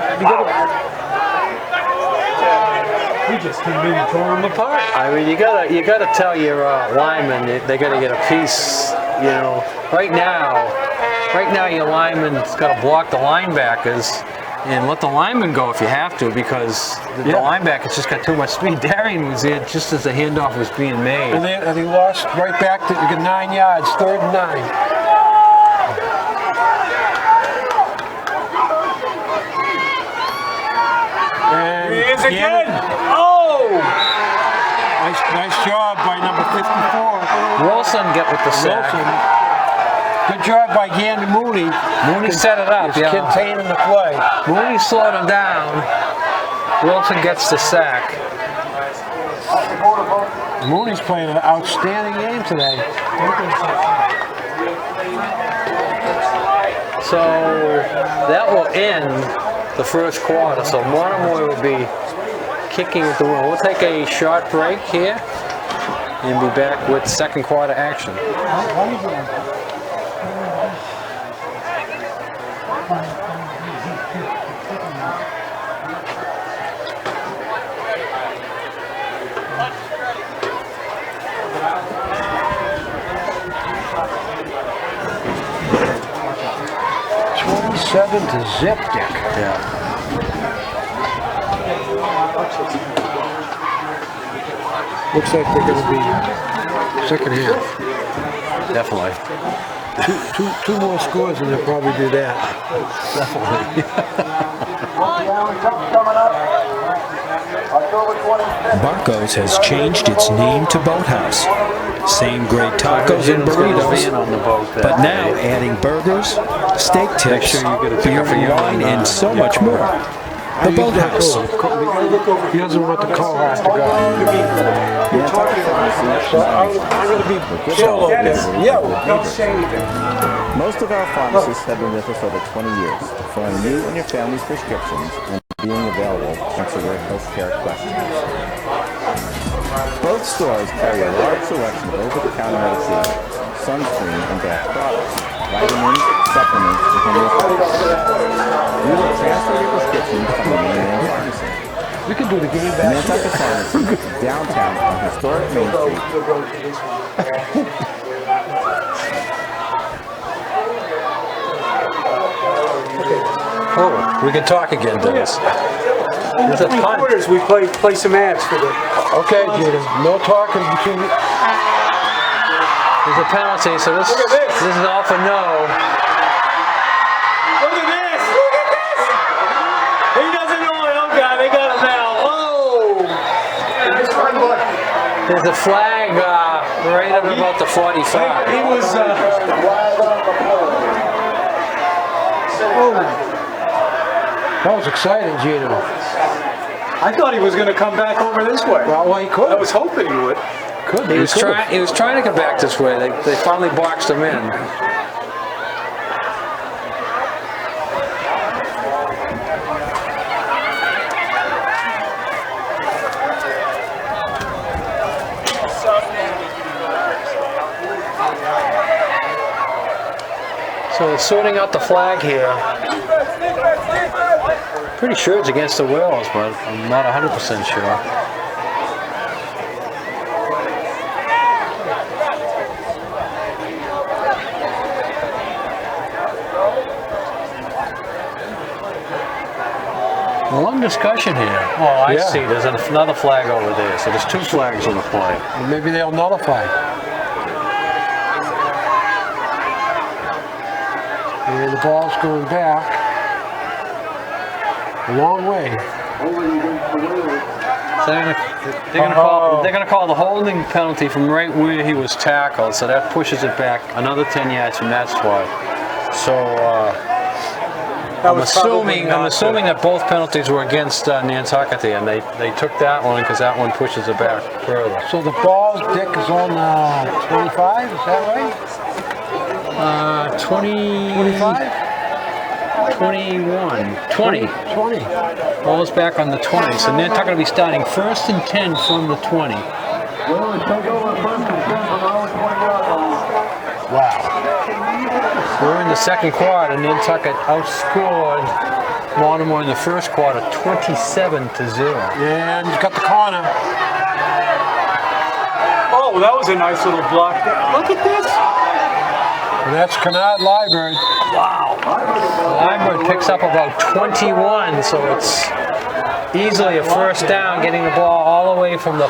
[SPEAKER 12] He just came in and tore him apart.
[SPEAKER 3] I mean, you gotta tell your linemen they're gonna get a piece. You know, right now your lineman's got to block the linebackers and let the linemen go if you have to, because the linebackers just got too much speed. Darian was there just as the handoff was being made.
[SPEAKER 11] And he lost right back to 9 yards, 3rd and 9.
[SPEAKER 12] He is again. Oh!
[SPEAKER 11] Nice job by number 54.
[SPEAKER 3] Wilson get with the sack.
[SPEAKER 11] Good job by Gandy Mooney.
[SPEAKER 3] Mooney set it up.
[SPEAKER 11] He's containing the play.
[SPEAKER 3] Mooney slowed him down. Wilson gets the sack.
[SPEAKER 11] Mooney's playing an outstanding game today.
[SPEAKER 3] So that will end the first quarter. So Monomoy will be kicking at the win. We'll take a short break here and be back with second quarter action.
[SPEAKER 11] To zip, Dick.
[SPEAKER 3] Yeah.
[SPEAKER 11] Looks like they're going to be second half.
[SPEAKER 3] Definitely.
[SPEAKER 11] Two more scores and they'll probably do that.
[SPEAKER 3] Definitely.
[SPEAKER 15] Barco's has changed its name to Boathouse. Same great tacos and burritos, but now adding burgers, steak tips, beer and wine, and so much more. The Boathouse.
[SPEAKER 11] He doesn't want the call has to go. So I'm going to be solo there.
[SPEAKER 12] Don't say anything.
[SPEAKER 14] Most of our pharmacists have been with us over 20 years, filling you and your family's prescriptions and being available to answer your healthcare questions. Both stores carry a large selection of over-the-counter medication, sunscreen, and bath products, vitamins, supplements, and homeopathy. We will transfer your prescriptions from the main pharmacy.
[SPEAKER 11] We can do the game back.
[SPEAKER 14] Nantucket Pharmacy, downtown on historic Main Street.
[SPEAKER 3] Oh, we can talk again, Dennis. There's a punt.
[SPEAKER 12] Quarters, we play some ads for the.
[SPEAKER 11] Okay, Gina. No talking between.
[SPEAKER 3] There's a penalty, so this is all for no.
[SPEAKER 12] Look at this! Look at this! He doesn't know my own guy. They got him now. Oh!
[SPEAKER 3] There's a flag right at about the 45.
[SPEAKER 12] He was.
[SPEAKER 11] That was exciting, Gino.
[SPEAKER 12] I thought he was going to come back over this way.
[SPEAKER 11] Well, he could.
[SPEAKER 12] I was hoping he would.
[SPEAKER 11] Could.
[SPEAKER 3] He was trying to come back this way. They finally boxed him in. So they're sorting out the flag here. Pretty sure it's against the Wills, but I'm not 100% sure. A long discussion here. Oh, I see. There's another flag over there. So there's two flags on the play.
[SPEAKER 11] Maybe they'll nullify. And the ball's going back a long way.
[SPEAKER 3] So they're gonna call the holding penalty from right where he was tackled. So that pushes it back another 10 yards from that spot. So I'm assuming that both penalties were against Nantucket, and they took that one because that one pushes it back further.
[SPEAKER 11] So the ball, Dick, is on 25. Is that right?
[SPEAKER 3] 25? 21. 20.
[SPEAKER 11] 20.
[SPEAKER 3] Ball's back on the 20. So Nantucket will be starting 1st and 10 from the 20.
[SPEAKER 11] Wow.
[SPEAKER 3] We're in the second quarter. Nantucket outscored Monomoy in the first quarter 27-0.
[SPEAKER 11] And he's got the corner.
[SPEAKER 12] Oh, that was a nice little block. Look at this.
[SPEAKER 11] And that's Kennard Library.
[SPEAKER 3] Wow. Library picks up about 21, so it's easily a first down, getting the ball all the way from the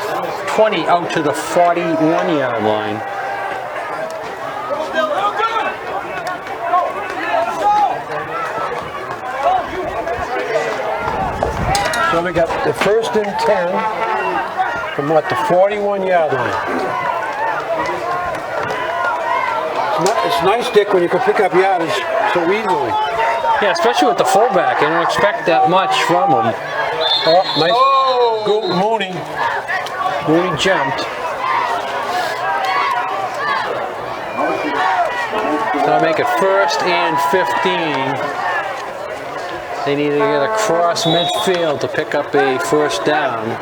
[SPEAKER 3] 20 out to the 41-yard line.
[SPEAKER 11] So we got the 1st and 10 from what, the 41-yard line. It's nice, Dick, when you can pick up yardage so easily.
[SPEAKER 3] Yeah, especially with the fullback. You don't expect that much from him.
[SPEAKER 11] Oh, nice. Go, Mooney.
[SPEAKER 3] Mooney jumped. That'll make it 1st and 15. They need to get across midfield to pick up a first down.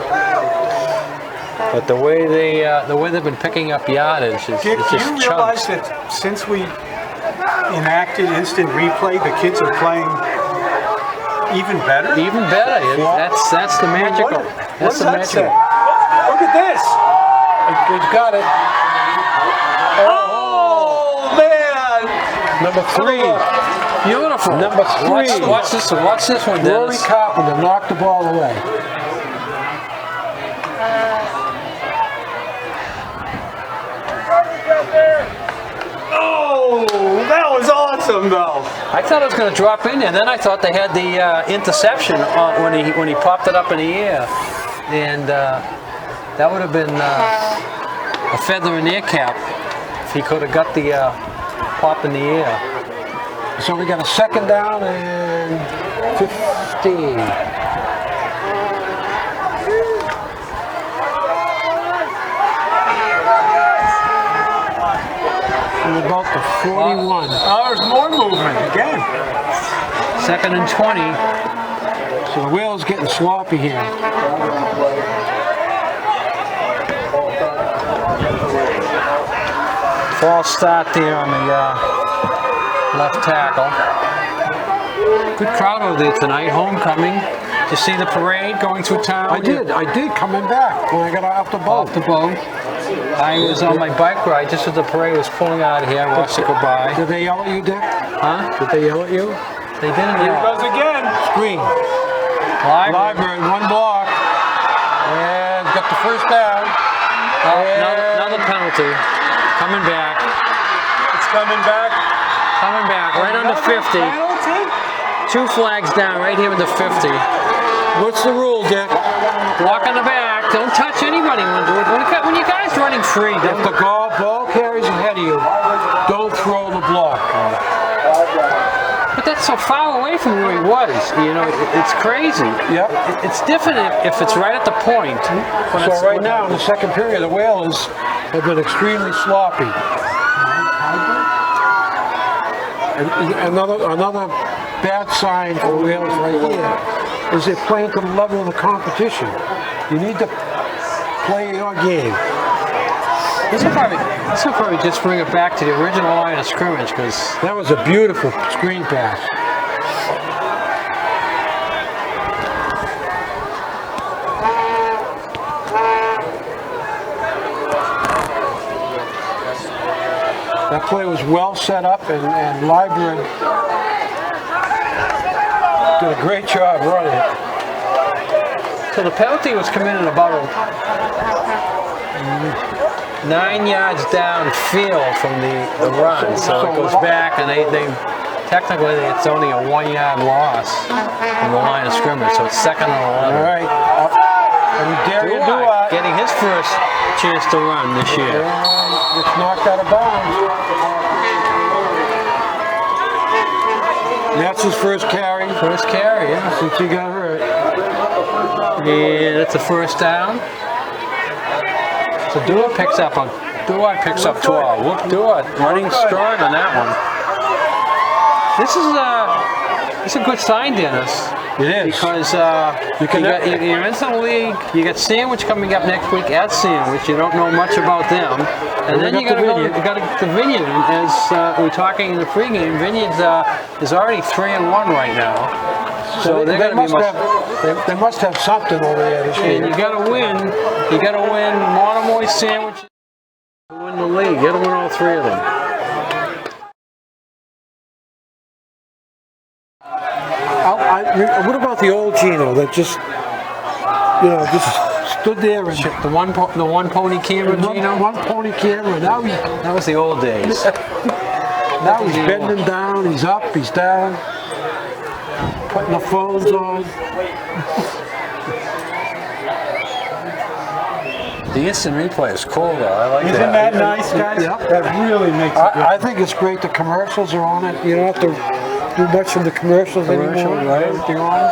[SPEAKER 3] But the way they've been picking up yardage is
[SPEAKER 12] Dick,
[SPEAKER 3] it's
[SPEAKER 12] do
[SPEAKER 3] just
[SPEAKER 12] you realize that since we enacted instant replay, the kids are playing even better?
[SPEAKER 3] Even better. That's the magical.
[SPEAKER 12] What does that say? Look at this.
[SPEAKER 11] He's got it.
[SPEAKER 12] Oh, man.
[SPEAKER 11] Number 3.
[SPEAKER 3] Beautiful.
[SPEAKER 11] Number 3.
[SPEAKER 3] Watch this one. Watch this one,
[SPEAKER 11] Rory
[SPEAKER 3] Dennis.
[SPEAKER 11] Carpenter knocked the ball away.
[SPEAKER 12] Oh, that was awesome, though.
[SPEAKER 3] I thought it was going to drop in there. Then I thought they had the interception when he popped it up in the air, and that would have been a feather in their cap if he could have got the pop in the air.
[SPEAKER 11] So we got a 2nd down and 15. And about the 41.
[SPEAKER 12] There's more movement again.
[SPEAKER 3] 2nd and 20.
[SPEAKER 11] So the wheel's getting sloppy here.
[SPEAKER 3] False start there on the left tackle. Good crowd over there tonight. Homecoming. Did you see the parade going through town?
[SPEAKER 11] I did coming back when I got off the boat.
[SPEAKER 3] I was on my bike ride just as the parade was pulling out of here. I watched it go by.
[SPEAKER 11] Did they yell at you, Dick?
[SPEAKER 3] Huh?
[SPEAKER 11] Did they yell at you?
[SPEAKER 3] They didn't
[SPEAKER 12] Here
[SPEAKER 3] yell.
[SPEAKER 12] it goes again.
[SPEAKER 11] Screen.
[SPEAKER 3] Library.
[SPEAKER 11] 1 block. And got the first down.
[SPEAKER 3] Another penalty. Coming back.
[SPEAKER 12] It's coming back.
[SPEAKER 3] Coming back. Right under 50.
[SPEAKER 12] Penalty?
[SPEAKER 3] 2 flags down right here with the 50.
[SPEAKER 11] What's the rule, Dick?
[SPEAKER 3] Block on the back. Don't touch anybody when you guys running free.
[SPEAKER 11] If the ball carries ahead of you, don't throw the block.
[SPEAKER 3] But that's so far away from where he was. You know, it's crazy.
[SPEAKER 11] Yep.
[SPEAKER 3] It's different if it's right at the point.
[SPEAKER 11] So right now in the second period, the Whalers have been extremely sloppy. And another bad sign for the Whalers right here is they're playing to the level of the competition. You need to play your game.
[SPEAKER 3] This will probably just bring it back to the original line of scrimmage, because
[SPEAKER 11] that was a beautiful screen pass. That play was well set up, and Library did a great job running it.
[SPEAKER 3] So the penalty was committed about 9 yards downfield from the run, so it goes back, and they technically it's only a 1 yard loss from the line of scrimmage, so it's second and 11.
[SPEAKER 11] All right, and Darian Duart
[SPEAKER 3] getting his first chance to run this year.
[SPEAKER 11] It's knocked out of bounds. That's his first carry.
[SPEAKER 3] First carry, yeah.
[SPEAKER 11] Since he got hurt.
[SPEAKER 3] And it's a first down. So Duart picks up 12. Whoop, Duart running strong on that one. This is a good sign, Dennis.
[SPEAKER 11] It is.
[SPEAKER 3] Because you're into the league, you got Sandwich coming up next week at Sandwich, you don't know much about them. And then you got the Vineyard, as we were talking in the pregame. Vineyard is already 3-1 right now. So they're going to be much...
[SPEAKER 11] They must have something over there this year.
[SPEAKER 3] And you got to win Monomoy, Sandwich, to win the league. You got to win all three of them.
[SPEAKER 11] What about the old Gino that just stood there and
[SPEAKER 3] the one pony camera Gino?
[SPEAKER 11] One pony camera. Now
[SPEAKER 3] that was the old days.
[SPEAKER 11] Now he's bending down, he's up, he's down, putting the phones on.
[SPEAKER 3] The instant replay is cool though. I like that.
[SPEAKER 12] Isn't that nice, guys?
[SPEAKER 11] Yep.
[SPEAKER 12] That really makes it good.
[SPEAKER 11] I think it's great. The commercials are on it. You don't have to do much from the commercials anymore.
[SPEAKER 3] Right? Everything on.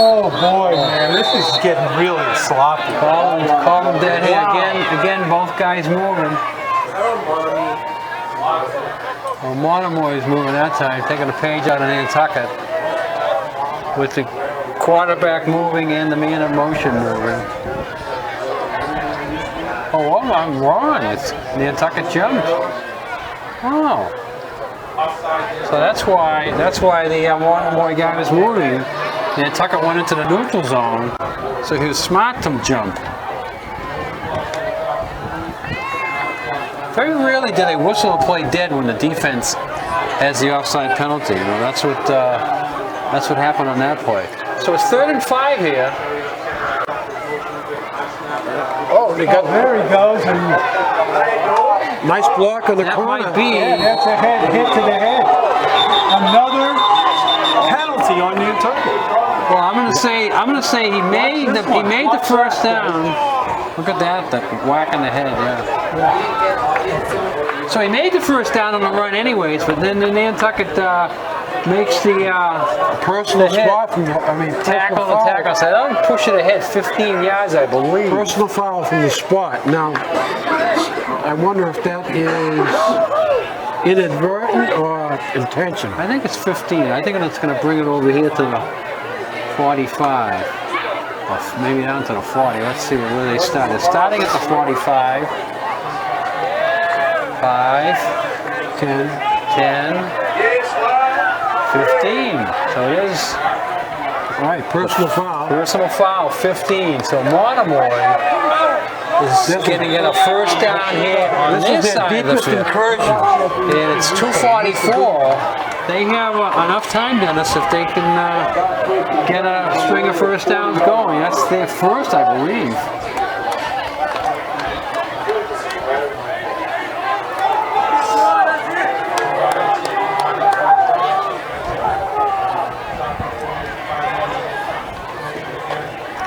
[SPEAKER 12] Oh boy, man, this is getting really sloppy.
[SPEAKER 3] Call them dead here again. Both guys moving. Well, Monomoy is moving that time, taking a page out of Nantucket, with the quarterback moving and the man in motion moving. Oh, well, I'm wrong. It's Nantucket jumped. Oh. So that's why the Monomoy guy was moving. Nantucket went into the neutral zone, so he was smart to jump. Very rarely do they whistle a play dead when the defense has the offside penalty. You know, that's what happened on that play. So it's 3rd and 5 here.
[SPEAKER 12] There he goes, and
[SPEAKER 11] nice block on the corner.
[SPEAKER 3] Might be.
[SPEAKER 12] Yeah, that's a hit to the head. Another penalty on Nantucket.
[SPEAKER 3] Well, I'm gonna say he made the first down. Look at that, the whack on the head, yeah. So he made the first down on the run anyways, but then the Nantucket makes the
[SPEAKER 11] personal spot from
[SPEAKER 3] tackle the tackle. So they'll push it ahead 15 yards, I believe.
[SPEAKER 11] Personal foul from the spot. Now, I wonder if that is inadvertent or intentional.
[SPEAKER 3] I think it's 15. I think it's going to bring it over here to the 45. Or maybe down to the 40. Let's see where they start. They're starting at the 45. 5, 10. 15. So it is.
[SPEAKER 11] All right, personal foul.
[SPEAKER 3] Personal foul, 15. So Monomoy is going to get a first down here on this side of the field. And it's 2:44. They have enough time, Dennis, if they can get a string of first downs going. That's their first, I believe.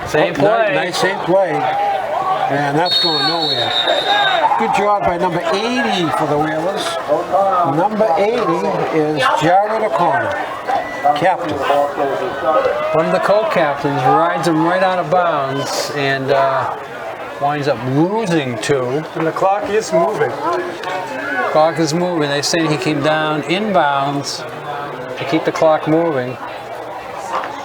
[SPEAKER 3] Same play.
[SPEAKER 11] Nice, same play. And that's going nowhere. Good job by number 80 for the Whalers. Number 80 is Jared O'Connor, captain.
[SPEAKER 3] One of the co-captains rides him right out of bounds and winds up losing 2.
[SPEAKER 12] And the clock is moving.
[SPEAKER 3] Clock is moving. They say he came down inbounds to keep the clock moving.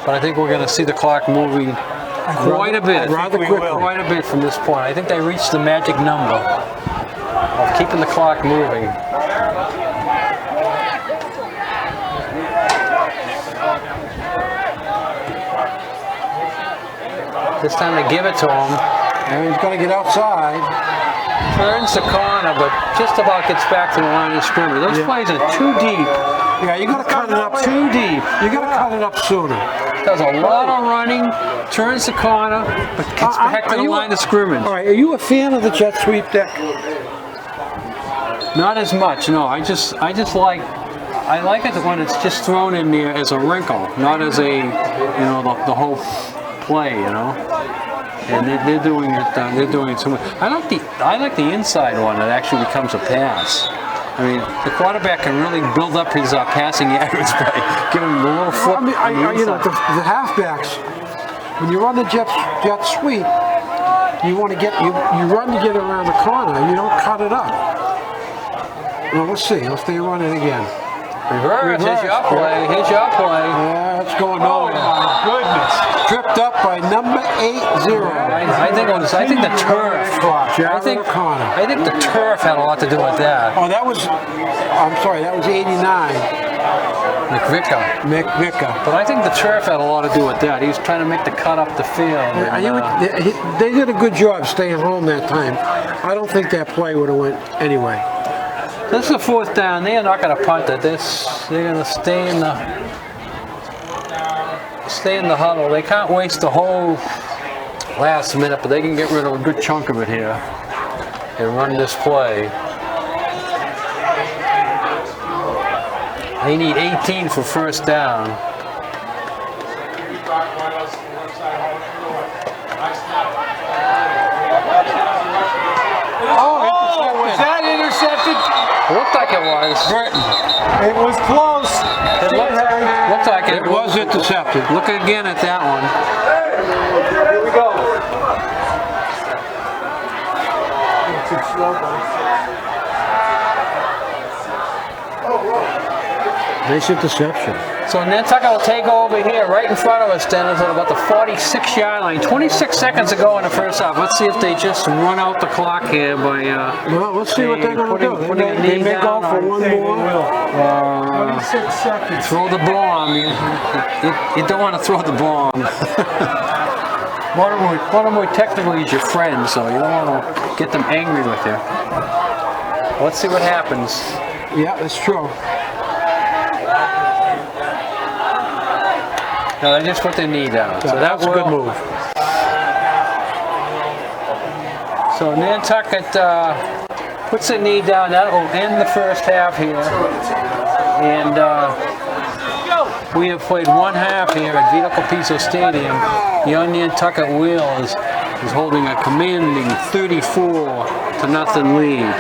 [SPEAKER 3] But I think we're going to see the clock moving quite a bit. Quite a bit from this point. I think they reached the magic number of keeping the clock moving. This time they give it to him.
[SPEAKER 11] And he's going to get outside.
[SPEAKER 3] Turns the corner, but just about gets back to the line of scrimmage. Those plays are too deep.
[SPEAKER 11] Yeah, you got to cut it up
[SPEAKER 3] too deep.
[SPEAKER 11] You got to cut it up sooner.
[SPEAKER 3] Does a lot of running, turns the corner, but gets back to the line of scrimmage.
[SPEAKER 11] All right, are you a fan of the jet sweep deck?
[SPEAKER 3] Not as much, no. I like it when it's just thrown in there as a wrinkle, not as a, the whole play, And they're doing it. They're doing it so much. I like the inside one that actually becomes a pass. I mean, the quarterback can really build up his passing yards by giving him a little foot.
[SPEAKER 11] The halfbacks, when you run the jet sweep, you want to you run to get around the corner. You don't cut it up. Well, let's see. Let's they run it again.
[SPEAKER 3] Reverse. Here's your play.
[SPEAKER 11] Yeah, it's going nowhere.
[SPEAKER 12] Oh my goodness.
[SPEAKER 11] Tripped up by number 80.
[SPEAKER 3] I think the turf. I think the turf had a lot to do with that.
[SPEAKER 11] Oh, that was 89. McVicker.
[SPEAKER 3] But I think the turf had a lot to do with that. He was trying to make the cut up the field.
[SPEAKER 11] They did a good job staying home that time. I don't think that play would have went anyway.
[SPEAKER 3] This is the 4th down. They are not going to punt it. They're going to stay in the huddle. They can't waste the whole last minute, but they can get rid of a good chunk of it here and run this play. They need 18 for 1st down.
[SPEAKER 12] Was that intercepted?
[SPEAKER 3] Looked like it was.
[SPEAKER 11] Burton.
[SPEAKER 12] It was close.
[SPEAKER 3] Looked like
[SPEAKER 11] it was intercepted.
[SPEAKER 3] Look again at that one.
[SPEAKER 12] Here we go.
[SPEAKER 11] Nice interception.
[SPEAKER 3] So Nantucket will take over here right in front of us, Dennis, at about the 46-yard line. 26 seconds to go in the first half. Let's see if they just run out the clock here by
[SPEAKER 11] well, let's see what they're going to do. They may go for one more.
[SPEAKER 12] 26 seconds.
[SPEAKER 3] Throw the bomb. You don't want to throw the bomb. Monomoy technically is your friend, so you don't want to get them angry with you. Let's see what happens.
[SPEAKER 11] Yeah, that's true.
[SPEAKER 3] No, they just put their knee down. So
[SPEAKER 11] that was a good move.
[SPEAKER 3] So Nantucket puts their knee down. That will end the first half here. And we have played one half here at Vito Copiso Stadium. Young Nantucket Wheels is holding a commanding 34-0 lead.